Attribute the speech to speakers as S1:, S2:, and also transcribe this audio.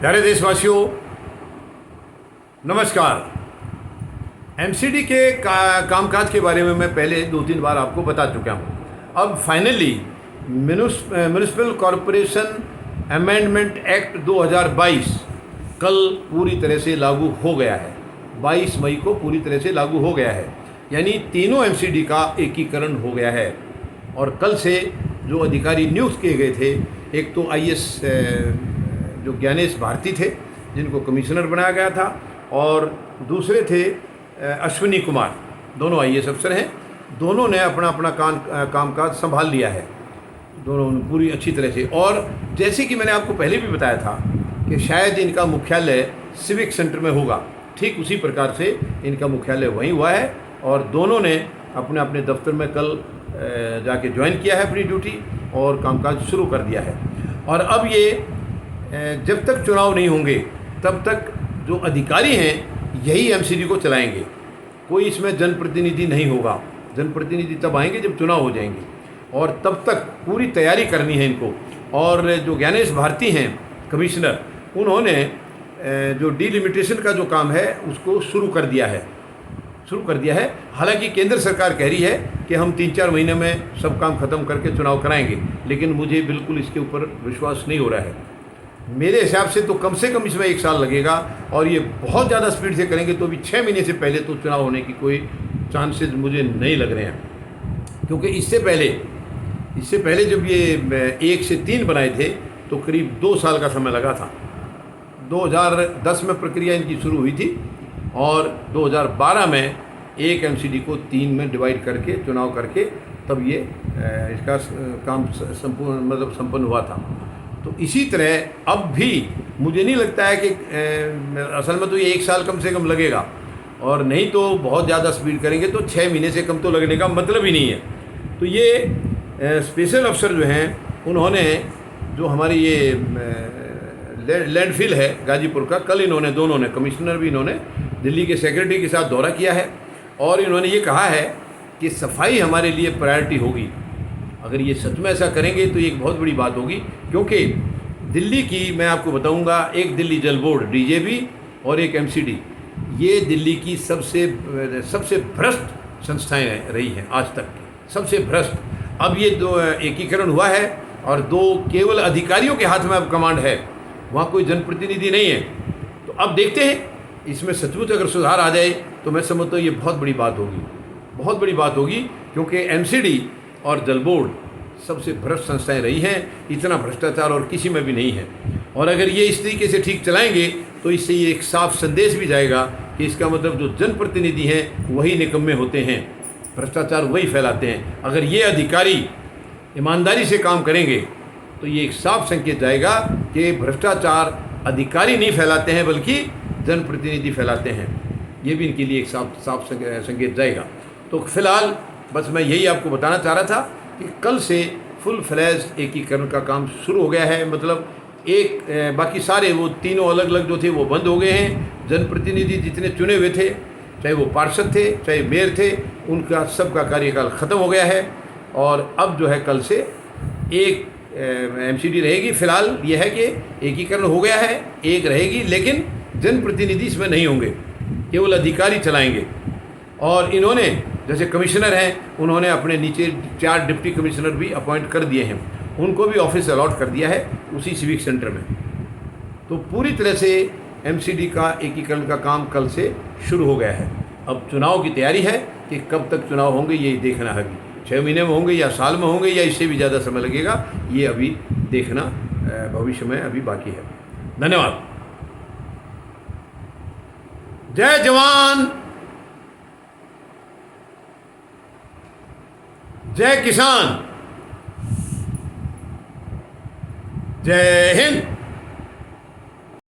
S1: प्यारे देशवासियों, नमस्कार। एमसीडी के कामकाज के बारे में मैं पहले 2-3 बार आपको बता चुका हूँ। अब finally municipal corporation amendment act 2022 कल पूरी तरह से लागू हो गया है। 22 मई को पूरी तरह से लागू हो गया है, यानी तीनों एमसीडी का एकीकरण हो गया है। और कल से जो अधिकारी नियुक्त किए गए थे, एक तो आईएएस जो ज्ञानेश भारती थे जिनको कमिश्नर बनाया गया था, और दूसरे थे अश्विनी कुमार, दोनों आईएएस अफसर हैं। दोनों ने अपना अपना कामकाज संभाल लिया है, दोनों पूरी अच्छी तरह से। और जैसे कि मैंने आपको पहले भी बताया था कि शायद इनका मुख्यालय सिविक सेंटर में होगा, ठीक उसी प्रकार से इनका मुख्यालय वहीं हुआ है। और दोनों ने अपने अपने दफ्तर में कल जाके ज्वाइन किया है अपनी ड्यूटी और कामकाज शुरू कर दिया है। और अब ये जब तक चुनाव नहीं होंगे तब तक जो अधिकारी हैं यही एमसीडी को चलाएंगे। कोई इसमें जनप्रतिनिधि नहीं होगा। जनप्रतिनिधि तब आएंगे जब चुनाव हो जाएंगे, और तब तक पूरी तैयारी करनी है इनको। और जो ज्ञानेश भारती हैं कमिश्नर, उन्होंने जो डिलिमिटेशन का जो काम है उसको शुरू कर दिया है। हालांकि केंद्र सरकार कह रही है कि हम 3-4 महीने में सब काम खत्म करके चुनाव कराएंगे, लेकिन मुझे बिल्कुल इसके ऊपर विश्वास नहीं हो रहा है। मेरे हिसाब से तो कम से कम इसमें 1 साल लगेगा, और ये बहुत ज़्यादा स्पीड से करेंगे तो भी 6 महीने से पहले तो चुनाव होने की कोई चांसेस मुझे नहीं लग रहे हैं। क्योंकि इससे पहले जब ये 1 से 3 बनाए थे तो करीब 2 साल का समय लगा था। 2010 में प्रक्रिया इनकी शुरू हुई थी, और 2012 में एक एमसीडी को 3 में डिवाइड करके चुनाव करके तब ये इसका काम संपन्न हुआ था। तो इसी तरह अब भी मुझे नहीं लगता है कि असल में तो ये 1 साल कम से कम लगेगा, और नहीं तो बहुत ज़्यादा स्पीड करेंगे तो 6 महीने से कम तो लगने का मतलब ही नहीं है। तो ये स्पेशल अफसर जो हैं, उन्होंने जो हमारी ये लैंडफिल है गाजीपुर का, कल इन्होंने दोनों ने, कमिश्नर भी इन्होंने दिल्ली के सेक्रेटरी के साथ दौरा किया है, और इन्होंने ये कहा है कि सफाई हमारे लिए प्रायोरिटी होगी। अगर ये सच में ऐसा करेंगे तो ये एक बहुत बड़ी बात होगी, क्योंकि दिल्ली की मैं आपको बताऊंगा, एक दिल्ली जल बोर्ड डीजेबी और एक एमसीडी, ये दिल्ली की सबसे भ्रष्ट संस्थाएं रही हैं आज तक की, सबसे भ्रष्ट। अब ये 2 एकीकरण हुआ है और 2 केवल अधिकारियों के हाथ में अब कमांड है, वहाँ कोई जनप्रतिनिधि नहीं है। तो अब देखते हैं इसमें सचमुच अगर सुधार आ जाए तो मैं समझता हूँ ये बहुत बड़ी बात होगी, क्योंकि एमसीडी और जल बोर्ड सबसे भ्रष्ट संस्थाएं रही हैं। इतना भ्रष्टाचार और किसी में भी नहीं है। और अगर ये इस तरीके से ठीक चलाएंगे तो इससे ये एक साफ संदेश भी जाएगा कि इसका मतलब जो जनप्रतिनिधि हैं वही निकम्मे होते हैं, भ्रष्टाचार वही फैलाते हैं। अगर ये अधिकारी ईमानदारी से काम करेंगे तो ये एक साफ संकेत जाएगा कि भ्रष्टाचार अधिकारी नहीं फैलाते हैं बल्कि जनप्रतिनिधि फैलाते हैं। ये भी इनके लिए एक साफ संकेत जाएगा। तो फिलहाल बस मैं यही आपको बताना चाह रहा था कि कल से फुल फ्लैज एकीकरण का काम शुरू हो गया है। मतलब बाकी सारे वो तीनों अलग अलग जो थे वो बंद हो गए हैं। जनप्रतिनिधि जितने चुने हुए थे, चाहे वो पार्षद थे चाहे मेयर थे, उनका सबका कार्यकाल ख़त्म हो गया है। और अब जो है कल से एक एमसीडी रहेगी। फिलहाल ये है कि एकीकरण हो गया है, एक रहेगी, लेकिन जनप्रतिनिधि इसमें नहीं होंगे, केवल अधिकारी चलाएंगे। और इन्होंने जैसे कमिश्नर हैं, उन्होंने अपने नीचे 4 डिप्टी कमिश्नर भी अपॉइंट कर दिए हैं, उनको भी ऑफिस अलॉट कर दिया है उसी सिविक सेंटर में। तो पूरी तरह से एमसीडी का एकीकरण का काम कल से शुरू हो गया है। अब चुनाव की तैयारी है कि कब तक चुनाव होंगे ये देखना है। 6 महीने में होंगे या साल में होंगे या इससे भी ज़्यादा समय लगेगा, ये अभी देखना भविष्य में अभी बाकी है। धन्यवाद। जय जवान, जय किसान, जय हिंद।